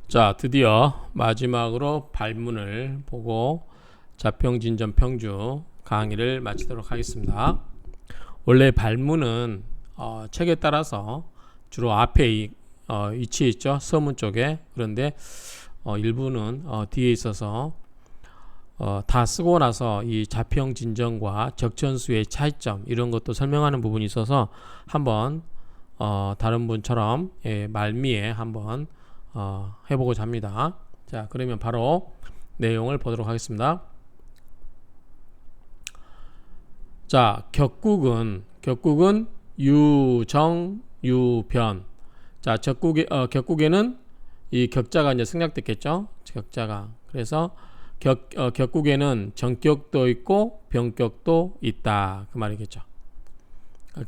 자, 드디어 마지막으로 발문을 보고 자평진전 평주 강의를 마치도록 하겠습니다. 원래 발문은 책에 따라서 주로 앞에 위치해 있죠. 서문 쪽에. 그런데 일부는 뒤에 있어서 다 쓰고 나서 이 자평진전과 적천수의 차이점 이런 것도 설명하는 부분이 있어서 한번 다른 분처럼 말미에 한번 해보고자 합니다. 자, 그러면 바로 내용을 보도록 하겠습니다. 자, 격국은 유정 유변. 자, 격국에는 이 격자가 이제 생략됐겠죠. 격자가. 그래서 격국에는 정격도 있고 변격도 있다. 그 말이겠죠.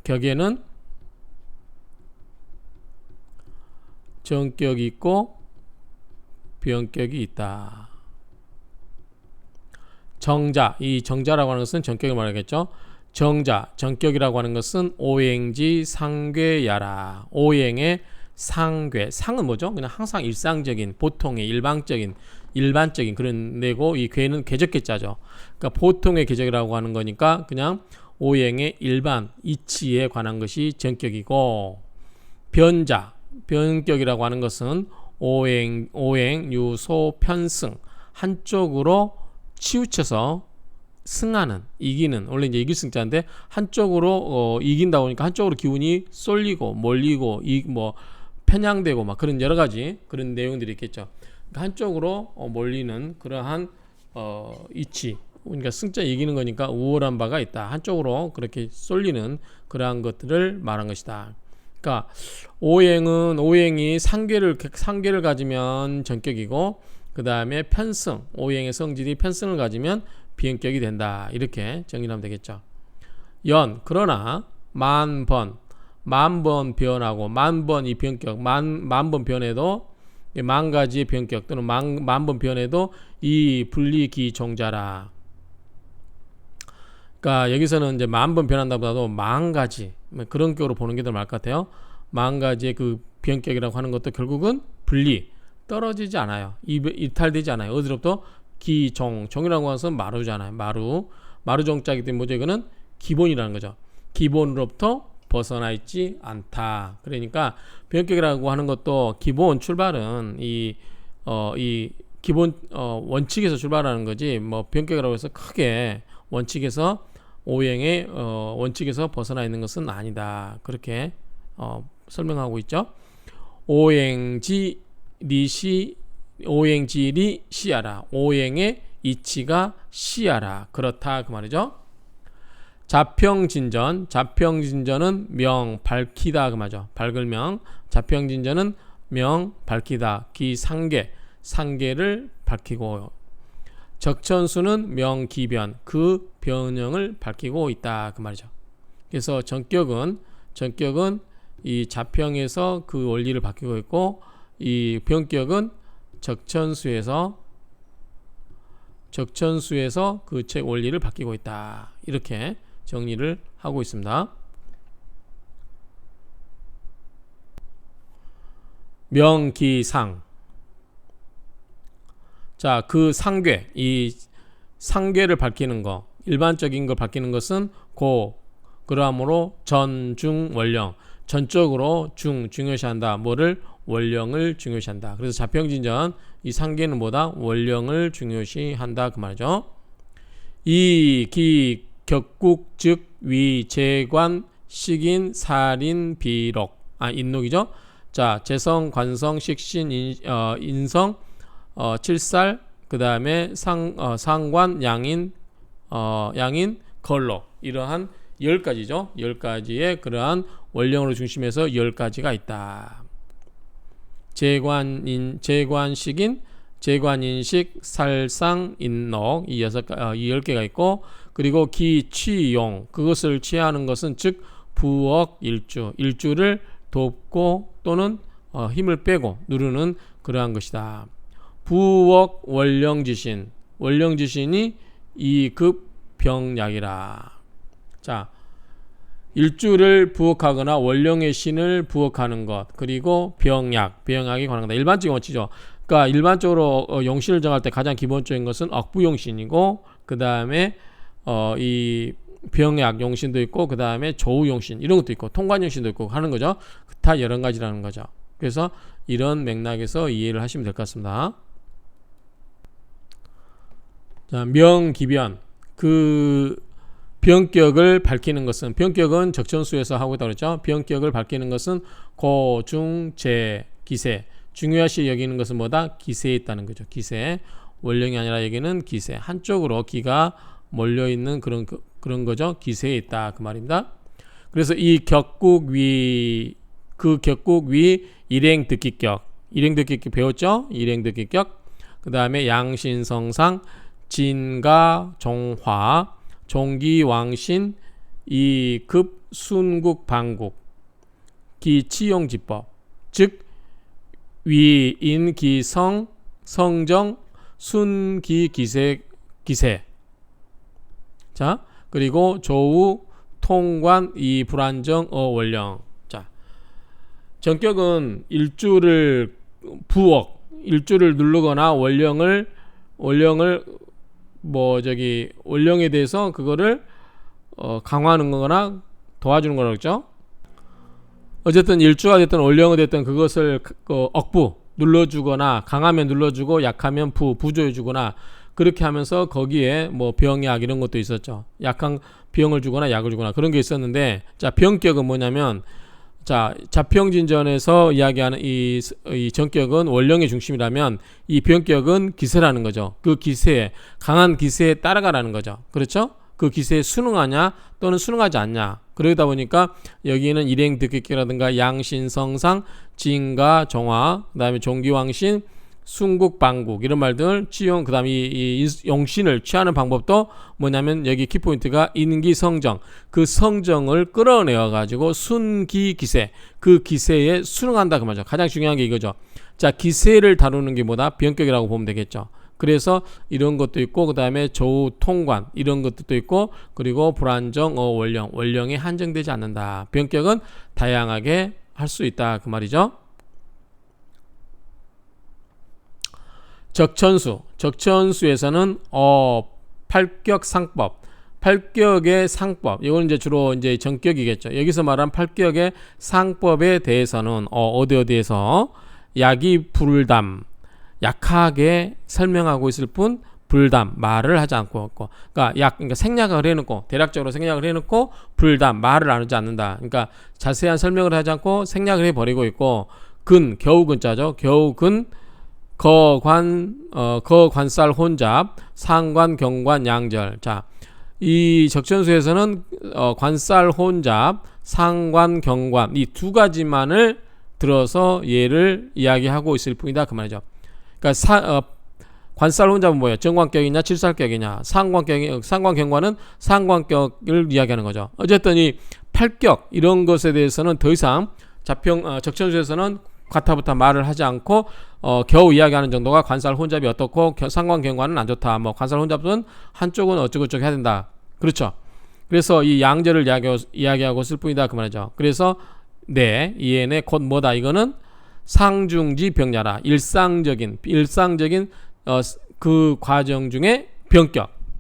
격에는 정격이 있고 변격이 있다. 정자, 이 정자라고 하는 것은 정격을 말하겠죠. 정자, 정격이라고 하는 것은 오행지 상괴야라. 오행의 상괴, 상은 뭐죠? 그냥 항상 일상적인, 보통의, 일반적인 그런 내고, 이 괴는 궤적괴자죠. 그러니까 보통의 궤적이라고 하는 거니까 그냥 오행의 일반 이치에 관한 것이 정격이고, 변자, 변격이라고 하는 것은 오행, 유소, 편승 한쪽으로 치우쳐서 승하는, 이기는, 원래 이제 이길 승자인데 한쪽으로 이긴다 보니까 한쪽으로 기운이 쏠리고 몰리고 편향되고 막 그런 여러 가지 그런 내용들이 있겠죠. 그러니까 한쪽으로 몰리는 그러한 이치, 그러니까 승자 이기는 거니까 우월한 바가 있다. 한쪽으로 그렇게 쏠리는 그러한 것들을 말한 것이다. 그러니까 오행이 상괴를 가지면 전격이고, 그 다음에 편승, 오행의 성질이 편승을 가지면 비행격이 된다. 이렇게 정리하면 되겠죠. 그러나 만번 변하고 만번 이 변격, 만번 변해도 만 가지의 변격 또는 만번 변해도 이 분리기 종자라. 그러니까 여기서는 이제 만번 변한다보다도 만 가지 그런 격으로 보는 게 더 나을 것 같아요. 만 가지의 그 변격이라고 하는 것도 결국은 떨어지지 않아요. 이탈되지 않아요. 어디로부터? 종이라고 하는 것은 마루잖아요. 마루종자이기 때문에 뭐죠? 이거는 기본이라는 거죠. 기본으로부터 벗어나 있지 않다. 그러니까 변격이라고 하는 것도 기본 출발은 이 기본 원칙에서 출발하는 거지, 뭐 변격이라고 해서 크게 원칙에서 오행의 원칙에서 벗어나 있는 것은 아니다. 그렇게 설명하고 있죠. 오행지 오행지리 시야라. 오행의 이치가 시야라. 그렇다 그 말이죠. 자평진전은 명 밝히다 그 말이죠. 밝을 명. 자평진전은 명 밝히다. 상계를 밝히고, 적천수는 명기변, 그 변형을 밝히고 있다 그 말이죠. 그래서 전격은 이 자평에서 그 원리를 밝히고 있고, 이 변격은 적천수에서 그 책 원리를 밝히고 있다. 이렇게 정리를 하고 있습니다. 명기상. 자, 그 이 상괴를 밝히는 거, 일반적인 걸 밝히는 것은 그러므로 중 원령, 전적으로 중요시한다. 뭐를? 원령을 중요시한다. 그래서 자평진전 이 상계는 뭐다? 원령을 중요시한다 그 말이죠. 이 격국 즉 위재관 식인 살인 비록 인록이죠. 자, 재성 관성 식신 인성 칠살, 그 다음에 상관 양인 걸로, 이러한 10가지죠. 10가지의 그러한 원령으로 중심해서 10가지가 있다. 재관식인, 재관인식, 살상, 인록, 이 10개가 있고, 그리고 기취용, 그것을 취하는 것은 즉 부억 일주를 돕고 또는 힘을 빼고 누르는 그러한 것이다. 부억 원령지신, 원령지신이 2급 병약이라. 자, 일주를 부억하거나 원령의 신을 부억하는 것, 그리고 병약이 관한 거다. 일반적인 원칙이죠. 그러니까 일반적으로 용신을 정할 때 가장 기본적인 것은 억부용신이고 그 다음에 이 병약 용신도 있고 그 다음에 조우용신 이런 것도 있고 통관용신도 있고 하는 거죠. 다 여러 가지라는 거죠. 그래서 이런 맥락에서 이해를 하시면 될 것 같습니다. 자, 명기변 그 병격을 밝히는 것은 병격은 적천수에서 하고 있다고 그랬죠. 병격을 밝히는 것은 고, 중, 재, 기세 중요시 여기는 것은 뭐다? 기세에 있다는 거죠. 기세 원령이 아니라 여기는 기세 한쪽으로 기가 몰려있는 그런 거죠. 기세에 있다 그 말입니다. 그래서 이 격국 위 그 격국 위 일행득기격 일행득기격 배웠죠? 일행득기격 그 다음에 양신성상 진가 종화 종기왕신 이급 순국 방국 기치용지법 즉 위인기성 성정 순기기세 기세 자 그리고 조우 통관 이 불안정 원령 자 전격은 일주를 부억 일주를 누르거나 원령을 원령에 대해서 그거를 강화하는 거나 도와주는 거라고 했죠. 어쨌든 일주가 됐든 원령이 됐든 그것을 억부 눌러주거나 강하면 눌러주고 약하면 부조해주거나 그렇게 하면서 거기에 뭐 병약 이런 것도 있었죠. 약한 병을 주거나 약을 주거나 그런 게 있었는데 자 병격은 뭐냐면 자 자평진전에서 이야기하는 이 전격은 원령의 중심이라면 이 병격은 기세라는 거죠. 그 기세에 강한 기세에 따라가라는 거죠. 그렇죠? 그 기세에 순응하냐 또는 순응하지 않냐 그러다 보니까 여기는 일행득기라든가 양신성상 진가 정화 그 다음에 종기왕신 순국방국 이런 말들 취용 그 다음에 이 용신을 취하는 방법도 뭐냐면 여기 키포인트가 인기성정 그 성정을 끌어내어 가지고 순기기세 그 기세에 순응한다 그 말이죠. 가장 중요한 게 이거죠. 자 기세를 다루는 게 뭐다? 병격이라고 보면 되겠죠. 그래서 이런 것도 있고 그 다음에 조통관 이런 것도 있고 그리고 불안정 원령에 한정되지 않는다. 병격은 다양하게 할 수 있다 그 말이죠. 적천수에서는 팔격상법 팔격의 상법 이건 이제 주로 이제 정격이겠죠. 여기서 말한 팔격의 상법에 대해서는 어디에서 약이 불담 약하게 설명하고 있을 뿐 불담 말을 하지 않고 그러니까 생략을 해놓고 대략적으로 생략을 해놓고 불담 말을 안 하지 않는다. 그러니까 자세한 설명을 하지 않고 생략을 해버리고 있고 겨우근자죠. 겨우근 거관살 혼잡 상관 경관 양절 자 이 적천수에서는 관살 혼잡 상관 경관 이 두 가지만을 들어서 얘를 이야기하고 있을 뿐이다 그 말이죠. 그러니까 관살 혼잡은 뭐예요? 정관격이냐 칠살격이냐 상관경관은 상관격을 이야기하는 거죠. 어쨌든 이 팔격 이런 것에 대해서는 더 이상 적천수에서는 가타부타 말을 하지 않고 겨우 이야기하는 정도가 관살 혼잡이 어떻고 상관경관은 안 좋다. 뭐 관살 혼잡은 한쪽은 어쩌고저쩌고 해야 된다. 그렇죠. 그래서 이 양절을 이야기하고 있을 뿐이다 그 말이죠. 그래서 이해네 곧 뭐다 이거는 상중지 병야라 일상적인 그 과정 중에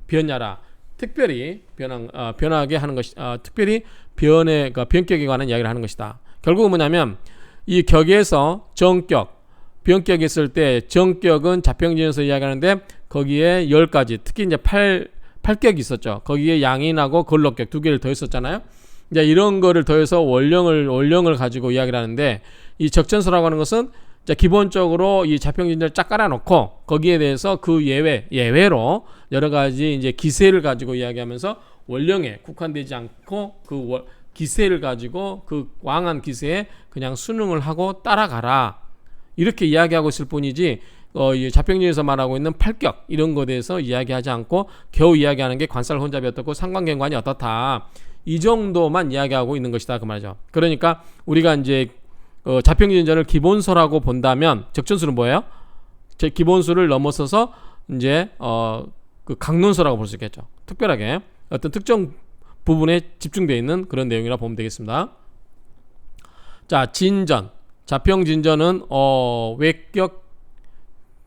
변야라 특별히 변하게 하는 것이 특별히 변격에 관한 이야기를 하는 것이다. 결국은 뭐냐면 이 격에서 정격 병격이 있을 때 정격은 자평진에서 이야기하는데 거기에 10가지 특히 이제 팔격이 있었죠. 거기에 양인하고 걸럭격 두 개를 더했었잖아요. 이제 이런 거를 더해서 원령을 가지고 이야기를 하는데 이 적천수라고 하는 것은 기본적으로 이 자평진전을 쫙 깔아놓고 거기에 대해서 그 예외로 여러 가지 이제 기세를 가지고 이야기하면서 원령에 국한되지 않고 그 기세를 가지고 그 왕한 기세에 그냥 순응을 하고 따라가라 이렇게 이야기하고 있을 뿐이지 자평진에서 말하고 있는 팔격 이런 것에 대해서 이야기하지 않고 겨우 이야기하는 게 관살 혼잡이 어떻고 상관경관이 어떻다 이 정도만 이야기하고 있는 것이다 그 말이죠. 그러니까 우리가 이제 자평진전을 기본서라고 본다면 적천수는 뭐예요? 제 기본수를 넘어서서 이제 그 강론서라고 볼 수 있겠죠. 특별하게 어떤 특정 부분에 집중되어 있는 그런 내용이라 보면 되겠습니다. 자, 진전. 자평진전은 외격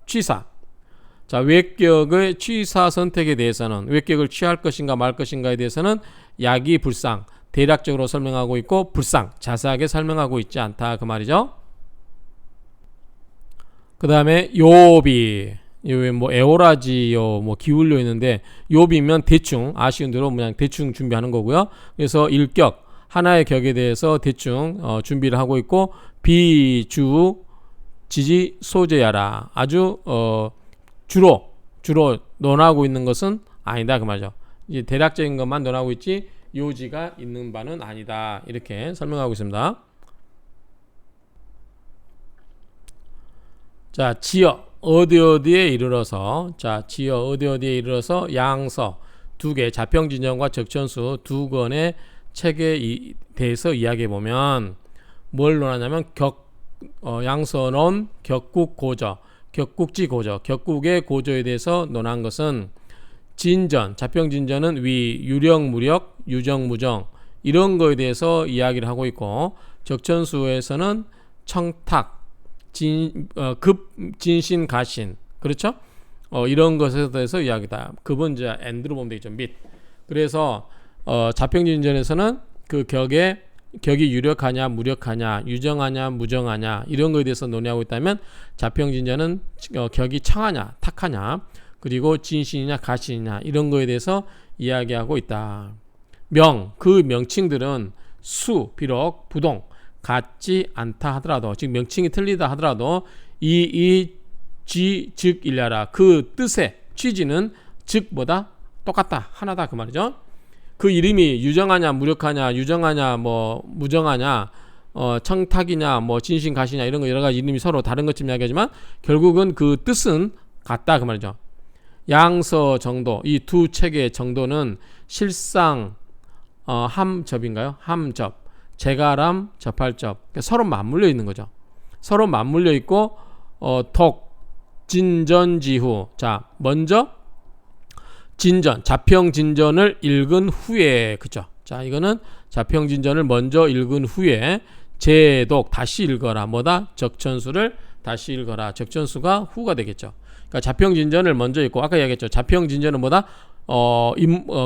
취사. 자, 외격의 취사 선택에 대해서는 외격을 취할 것인가 말 것인가에 대해서는 약이불상 대략적으로 설명하고 있고 불상 자세하게 설명하고 있지 않다 그 말이죠. 그 다음에 요비 뭐 에오라지요 뭐 기울려 있는데 요비면 대충 아쉬운 대로 그냥 대충 준비하는 거고요. 그래서 일격 하나의 격에 대해서 대충 준비를 하고 있고 비주 지지 소재야라 아주 주로 논하고 있는 것은 아니다 그 말이죠. 이제 대략적인 것만 논하고 있지 요지가 있는 바는 아니다 이렇게 설명하고 있습니다. 자, 지어 어디에 이르러서 자, 지어 어디에 이르러서 양서 두 개 자평진전과 적천수 두 권의 책에 대해서 이야기해 보면 뭘 논하냐면 양서론 격국고저 격국지고저 격국의 고저에 대해서 논한 것은 진전 자평진전은 위 유령무력 유정무정 이런 거에 대해서 이야기를 하고 있고 적천수에서는 청탁 급진신가신 그렇죠? 이런 것에 대해서 이야기다. 급은 이제 and로 보면 되겠죠. 및. 그래서 자평진전에서는 그 격이 유력하냐 무력하냐 유정하냐 무정하냐 이런 거에 대해서 논의하고 있다면 자평진전은 격이 청하냐 탁하냐 그리고 진신이냐 가신이냐 이런 거에 대해서 이야기하고 있다. 그 명칭들은 비록 부동 같지 않다 하더라도 즉 명칭이 틀리다 하더라도 즉 일야라 그 뜻의 취지는 즉보다 똑같다 하나다 그 말이죠. 그 이름이 유정하냐 무력하냐 유정하냐 뭐 무정하냐 청탁이냐 뭐 진신가시냐 이런 거 여러 가지 이름이 서로 다른 것처럼 이야기하지만 결국은 그 뜻은 같다 그 말이죠. 양서 정도 이 두 책의 정도는 실상 함접인가요? 함접 제가람 접할접 그러니까 서로 맞물려 있는 거죠. 서로 맞물려 있고 진전지후 자 먼저 자평진전을 읽은 후에 그죠? 자 이거는 자평진전을 먼저 읽은 후에 재독 다시 읽어라 뭐다? 적천수를 다시 읽어라 적천수가 후가 되겠죠. 그러니까 자평진전을 먼저 읽고 아까 이야기했죠. 자평진전은 뭐다?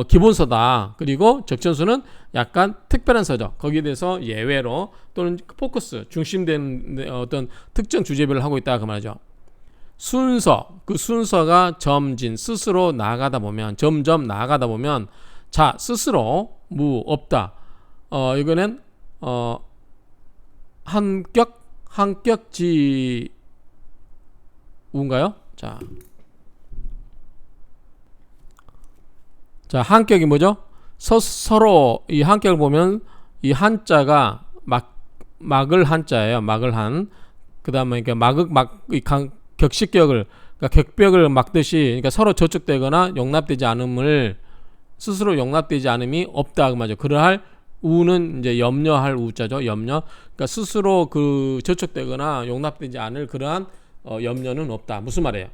기본서다. 그리고 적천수는 약간 특별한 서적 거기에 대해서 예외로 또는 포커스 중심된 어떤 특정 주제별을 하고 있다 그 말이죠. 그 순서가 점진 스스로 나아가다 보면 점점 나아가다 보면 자 스스로 없다. 이거는 한격지우인가요? 자 한격이 뭐죠? 서로 이 한격을 보면 이 한자가 막을 한자예요. 막을 한. 그다음에 격식격을 그러니까 격벽을 막듯이 그러니까 서로 저촉되거나 용납되지 않음을 스스로 용납되지 않음이 없다 그 말이죠. 그러할 우는 이제 염려할 우자죠. 염려. 그러니까 스스로 그 저촉되거나 용납되지 않을 그러한 염려는 없다. 무슨 말이에요?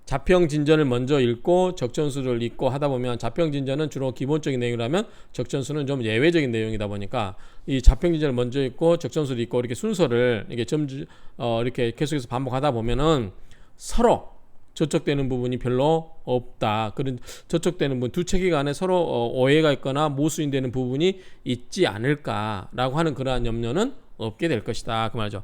자평진전을 먼저 읽고 적천수를 읽고 하다 보면 자평진전은 주로 기본적인 내용이라면 적천수는 좀 예외적인 내용이다 보니까 이 자평진전을 먼저 읽고 적천수를 읽고 이렇게 순서를 이렇게 계속해서 반복하다 보면은 서로 저촉되는 부분이 별로 없다. 그런 저촉되는 부분 두 체계 간에 서로 오해가 있거나 모순되는 부분이 있지 않을까라고 하는 그러한 염려는 없게 될 것이다. 그 말이죠.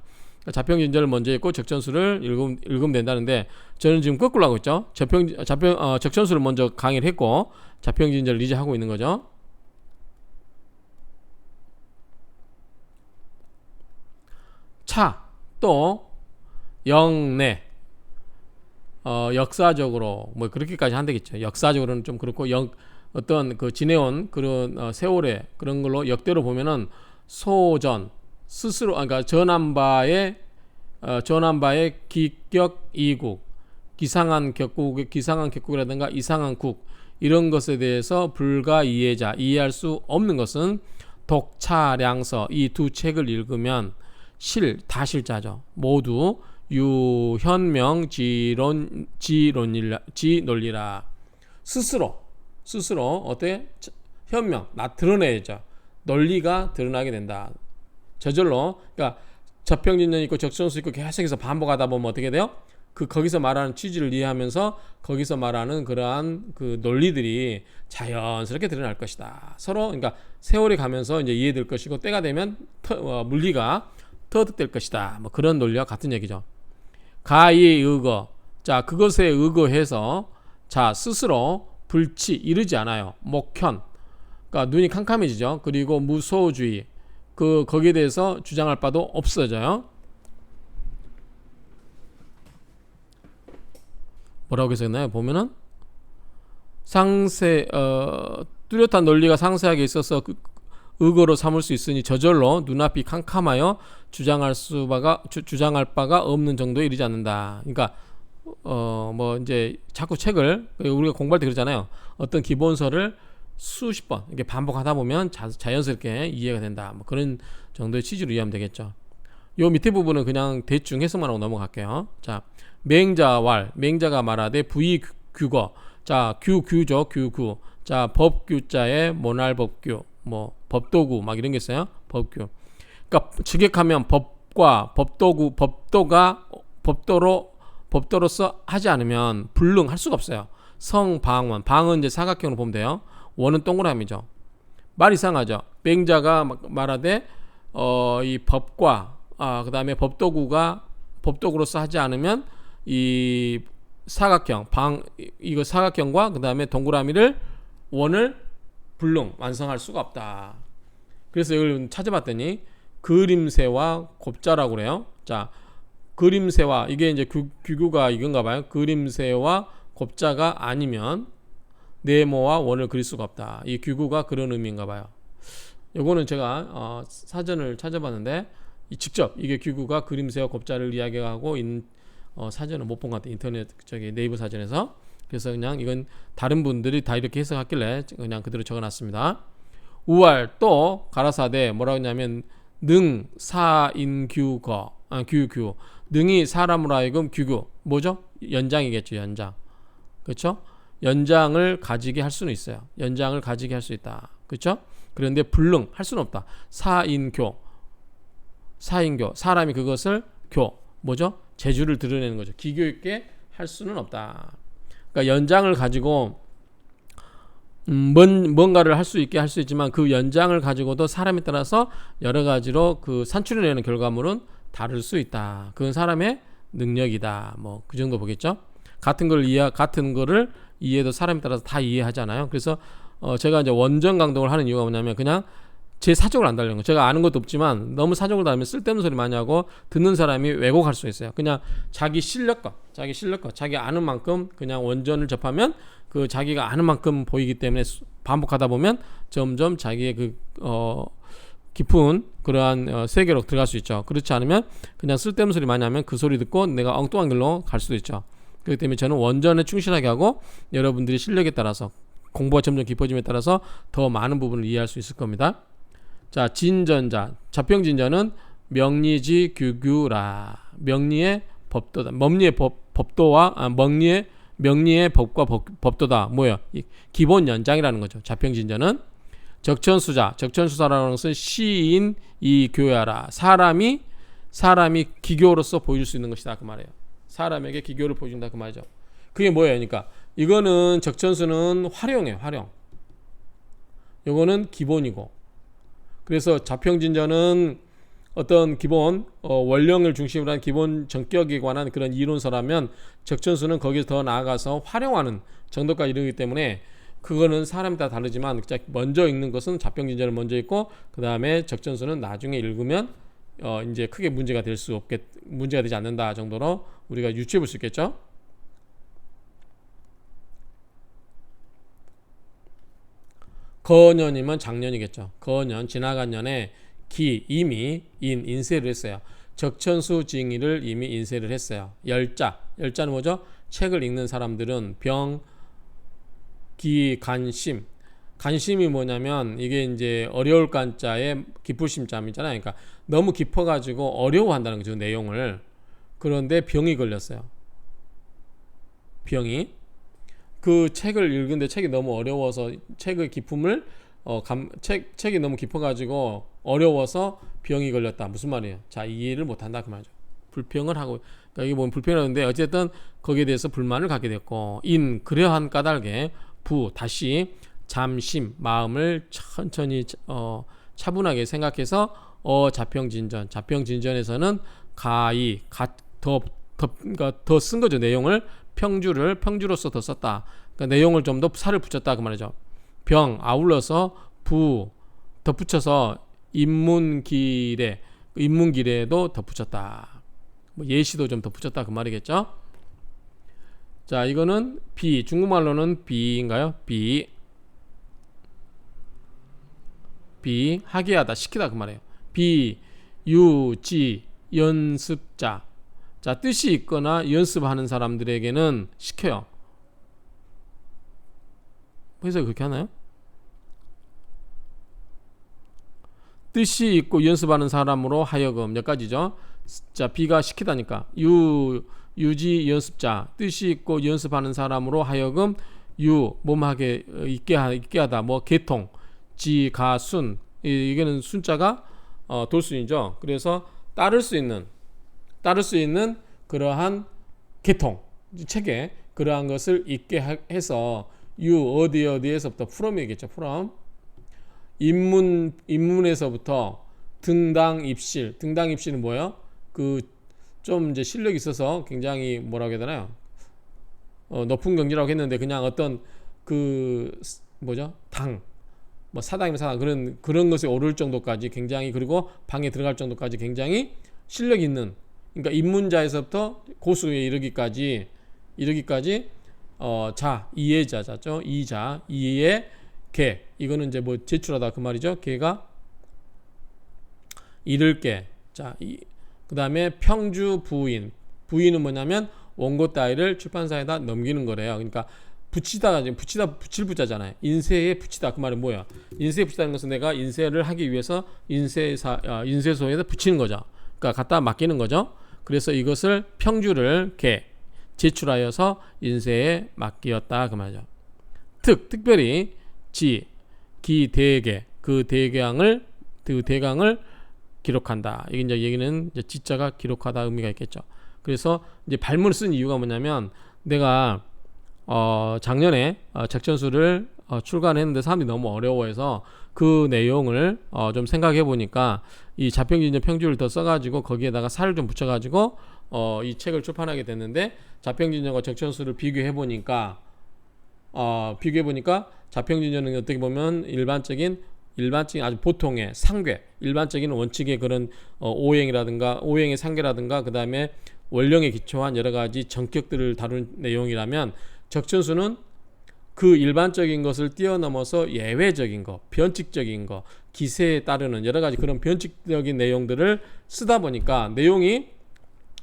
자평진전을 먼저 읽고 적천수를 읽으면 된다는데 저는 지금 거꾸로 하고 있죠. 적천수를 먼저 강의를 했고 자평진전을 이제 하고 있는 거죠. 또 영내 역사적으로 뭐 그렇게까지 한다겠죠. 역사적으로는 좀 그렇고 어떤 그 지내온 그런 세월의 그런 걸로 역대로 보면은 소전 스스로 그러니까 전한바의 기격 이국 기상한 격국이라든가 이상한 국 이런 것에 대해서 불가 이해할 수 없는 것은 독차량서 이 두 책을 읽으면 다실자죠. 모두 유현명 지논리라 스스로 어때 현명 드러내야죠. 논리가 드러나게 된다. 저절로 그러니까 자평진전 있고 적천수 있고 계속해서 반복하다 보면 어떻게 돼요? 거기서 말하는 취지를 이해하면서 거기서 말하는 그러한 그 논리들이 자연스럽게 드러날 것이다. 서로 그러니까 세월이 가면서 이제 이해될 것이고 때가 되면 물리가 터득될 것이다. 뭐 그런 논리와 같은 얘기죠. 가히 의거. 자, 그것에 의거해서 자, 스스로 불치 이르지 않아요. 목현. 그러니까 눈이 캄캄해지죠. 그리고 무소주의. 거기에 대해서 주장할 바도 없어져요. 뭐라고 했었나요? 보면은 뚜렷한 논리가 상세하게 있어서 의거로 삼을 수 있으니 저절로 눈앞이 캄캄하여 주장할 바가 없는 정도에 이르지 않는다. 그러니까 뭐 이제 자꾸 책을 우리가 공부할 때 그러잖아요. 어떤 기본서를 수십 번 이렇게 반복하다 보면 자연스럽게 이해가 된다. 뭐 그런 정도의 취지로 이해하면 되겠죠. 요 밑에 부분은 그냥 대충 해석만 하고 넘어갈게요. 자, 맹자왈, 맹자가 말하되 부의규거. 자, 규죠, 규구. 자, 법규자에 모날법규, 뭐 법도구 막 이런 게 있어요. 법규. 그러니까 직역하면 법과 법도로서 하지 않으면 불능할 수가 없어요. 성방원, 방은 이제 사각형으로 보면 돼요. 원은 동그라미죠. 말 이상하죠. 맹자가 말하되 이 법과 그다음에 법도구로서 하지 않으면 이 사각형 이거 사각형과 그다음에 동그라미를 원을 불능 완성할 수가 없다. 그래서 이걸 찾아봤더니 그림새와 곱자라고 그래요. 자, 그림새와 이게 이제 규구가 이건가 봐요. 그림새와 곱자가 아니면 네모와 원을 그릴 수가 없다. 이 규구가 그런 의미인가 봐요. 요거는 제가 사전을 찾아봤는데 직접 이게 규구가 그림새와 곱자를 이야기하고 있는 사전을 못 본 것 같아요. 인터넷 네이버 사전에서. 그래서 그냥 이건 다른 분들이 다 이렇게 해석했길래 그냥 그대로 적어놨습니다. 우알 또 가라사대 뭐라고 했냐면 능사인규거 규 능이 사람으로 하여금 규구 뭐죠? 연장이겠죠. 연장. 그렇죠? 연장을 가지게 할 수는 있어요. 연장을 가지게 할 수 있다. 그렇죠? 그런데 불능 할 수는 없다. 사인교 사람이 그것을 뭐죠? 재주를 드러내는 거죠. 기교 있게 할 수는 없다. 그러니까 연장을 가지고 뭔가를 할 수 있지만 그 연장을 가지고도 사람에 따라서 여러 가지로 그 산출해내는 결과물은 다를 수 있다. 그건 사람의 능력이다. 뭐 그 정도 보겠죠. 같은 거를 이해도 사람에 따라서 다 이해하잖아요. 그래서 제가 이제 원전 강독을 하는 이유가 뭐냐면 그냥 제 사정을 안 달려는 거. 제가 아는 것도 없지만 너무 사정을 달면 쓸데없는 소리 많이 하고 듣는 사람이 왜곡할 수 있어요. 그냥 자기 실력과 자기 아는 만큼 그냥 원전을 접하면 그 자기가 아는 만큼 보이기 때문에 반복하다 보면 점점 자기의 깊은 그러한 세계로 들어갈 수 있죠. 그렇지 않으면 그냥 쓸데없는 소리 많이 하면 그 소리 듣고 내가 엉뚱한 길로 갈 수도 있죠. 그렇기 때문에 저는 원전에 충실하게 하고 여러분들이 실력에 따라서 공부가 점점 깊어짐에 따라서 더 많은 부분을 이해할 수 있을 겁니다. 자, 진전자 자평진전은 명리지 규규라. 명리의 법도다. 명리의 법과 법도다. 뭐예요? 기본 연장이라는 거죠. 자평진전은 적천수사라는 것은 시인 이 교야라. 사람이 기교로서 보일 수 있는 것이다 그 말이에요. 사람에게 기교를 보여준다 그 말이죠. 그게 뭐예요? 그러니까 이거는 적천수는 활용이에요. 활용. 이거는 기본이고. 그래서 자평진전은 어떤 기본 원령을 중심으로 한 기본 전격에 관한 그런 이론서라면 적천수는 거기서 더 나아가서 활용하는 정도까지 이르기 때문에 그거는 사람에 따라 다르지만 먼저 읽는 것은 자평진전을 먼저 읽고 그 다음에 적천수는 나중에 읽으면 이제 크게 문제가 되지 않는다 정도로 우리가 유추해 볼 수 있겠죠. 거년이면 작년이겠죠. 거년 지나간 년에 이미 인쇄를 했어요. 적천수 징의를 이미 인쇄를 했어요. 열자는 뭐죠? 책을 읽는 사람들은 간심이 뭐냐면 이게 이제 어려울 간자에 기쁘심자이잖아요. 그러니까 너무 깊어가지고 어려워한다는 거죠. 내용을. 그런데 병이 걸렸어요. 병이. 그 책을 읽는데 책이 너무 어려워서 책의 기품을 책이 너무 깊어가지고 어려워서 병이 걸렸다. 무슨 말이에요? 자, 이해를 못한다 그 말이죠. 불평을 하고 그러니까 이게 보면 불편했는데 어쨌든 거기에 대해서 불만을 갖게 됐고 그러한 까닭에 다시 잠심 마음을 천천히 차분하게 생각해서 자평진전에서는 그러니까 더 쓴 거죠. 내용을 평주로서 더 썼다. 그러니까 내용을 좀 더 살을 붙였다 그 말이죠. 아울러서 덧붙여서 인문길에도 덧붙였다. 예시도 좀 덧붙였다 그 말이겠죠. 자, 이거는 중국말로는 비인가요? 하게 하다, 시키다 그 말이에요. 유지 연습자. 자, 뜻이 있거나 연습하는 사람들에게는 시켜요. 그래서 그렇게 하나요? 뜻이 있고 연습하는 사람으로 하여금 여기까지죠. 자, 비가 시키다니까 유지 연습자, 뜻이 있고 연습하는 사람으로 하여금 몸하게 있게 하다. 계통, 가순, 이게는 순자가 돌순이죠. 그래서 따를 수 있는 그러한 계통, 체계, 그러한 것을 있게 해서 어디에서부터 프롬이겠죠. 프롬. 입문에서부터 등당 입실은 뭐예요? 좀 이제 실력이 있어서 굉장히 뭐라고 해야 되나요? 높은 경지라고 했는데 그냥 어떤 사당이면 사당 그런 것에 오를 정도까지 굉장히, 그리고 방에 들어갈 정도까지 굉장히 실력 있는, 그러니까 입문자에서부터 고수에 이르기까지 이해자죠. 이의 개, 이거는 이제 제출하다 그 말이죠. 개가 이를게. 자, 그 다음에 평주 부인은 뭐냐면 원고 따위를 출판사에다 넘기는 거래요. 그러니까 붙일 부자잖아요. 인쇄에 붙이다 그 말은 뭐야? 인쇄에 붙이다는 것은 내가 인쇄를 하기 위해서 인쇄소에다 붙이는 거죠. 그러니까 갖다 맡기는 거죠. 그래서 이것을 평주를 제출하여서 인쇄에 맡기었다 그 말이죠. 특별히 기대계 그 대강을 기록한다. 이게 이제 얘기는 이제 지자가 기록하다 의미가 있겠죠. 그래서 이제 발문을 쓴 이유가 뭐냐면 내가 작년에 작전수를 출간했는데 사람들이 너무 어려워해서 그 내용을 좀 생각해 보니까 이 자평진전 평주를 더 써가지고 거기에다가 살을 좀 붙여가지고 이 책을 출판하게 됐는데, 자평진전과 적천수를 비교해 보니까 자평진전은 어떻게 보면 일반적인 아주 보통의 상괴, 일반적인 원칙의 그런 오행의 상괴라든가 그 다음에 원령에 기초한 여러 가지 전격들을 다룬 내용이라면, 적천수는 그 일반적인 것을 뛰어넘어서 예외적인 거, 변칙적인 거, 기세에 따르는 여러 가지 그런 변칙적인 내용들을 쓰다 보니까 내용이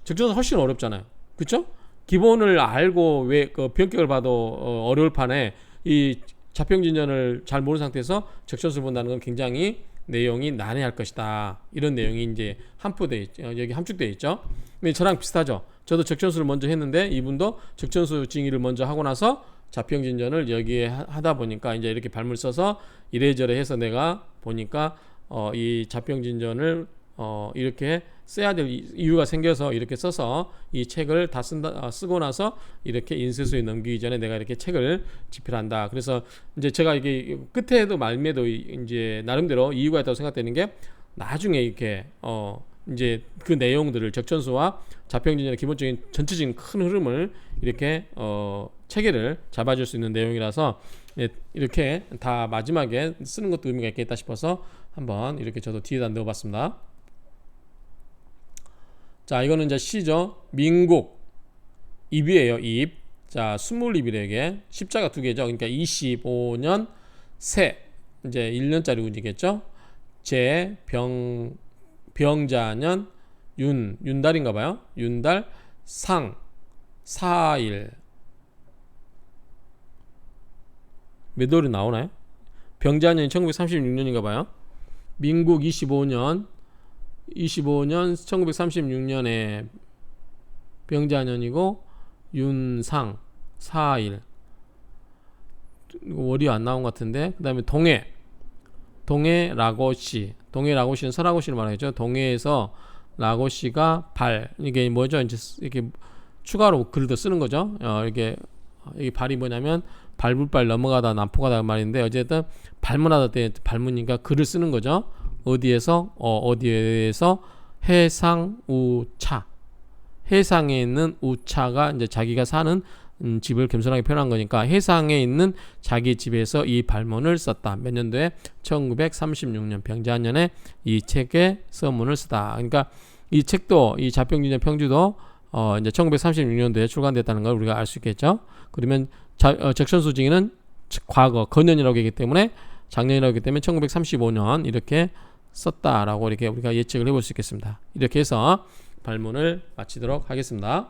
적천수 훨씬 어렵잖아요. 그렇죠? 기본을 알고 왜 변격을 봐도 어려울 판에 이 자평진전을 잘 모르는 상태에서 적천수를 본다는 건 굉장히 내용이 난해할 것이다. 이런 내용이 이제 여기 함축되어 있죠. 근데 저랑 비슷하죠. 저도 적천수를 먼저 했는데 이분도 적천수 징의를 먼저 하고 나서 자평진전을 여기에 하다 보니까 이제 이렇게 발물 써서 이래저래 해서 내가 보니까 이 자평진전을 이렇게 써야 될 이유가 생겨서 이렇게 써서 이 책을 다 쓰고 나서 이렇게 인쇄소에 넘기기 전에 내가 이렇게 책을 집필한다. 그래서 이제 제가 이게 끝에도 말미에도 이제 나름대로 이유가 있다고 생각되는 게, 나중에 이렇게 이제 그 내용들을 적천수와 자평진전의 기본적인 전체적인 큰 흐름을 이렇게 체계를 잡아줄 수 있는 내용이라서 이렇게 다 마지막에 쓰는 것도 의미가 있겠다 싶어서 한번 이렇게 저도 뒤에다 넣어봤습니다. 자, 이거는 이제 시죠. 민국 입이에요. 입. 자, 스물입일에게 십자가 두 개죠. 그러니까 25년 새, 이제 1년짜리 운이겠죠. 병자년 윤달인가 봐요. 윤달 상 4일. 몇 월이 나오나요? 병자년이 1936년인가 봐요. 민국 25년 1936년에 병자년이고 윤상 4일. 월이 안 나온 것 같은데. 그 다음에 동해라고시. 동해라고시는 설하고시를 말하겠죠. 동해에서 라고시가 발. 이게 뭐죠? 이제 이렇게 추가로 글을 더 쓰는 거죠. 이 발이 뭐냐면 발불발 넘어가다 난포가다 말인데 어쨌든 발문하다 때 발문이니까 글을 쓰는 거죠. 어디에서 해상우차. 해상에 있는 우차가 이제 자기가 사는 집을 겸손하게 표현한 거니까 해상에 있는 자기 집에서 이 발문을 썼다. 몇 년도에? 1936년 병자년에 이 책에 서문을 쓰다. 그러니까 이 책도 이 자평진전 평주도 이제 1936년도에 출간됐다는 걸 우리가 알 수 있겠죠. 그러면 적천수징이는 과거 건년이라고 하기 때문에 작년이라고 하기 때문에 1935년 이렇게 썼다라고 이렇게 우리가 예측을 해볼 수 있겠습니다. 이렇게 해서 발문을 마치도록 하겠습니다.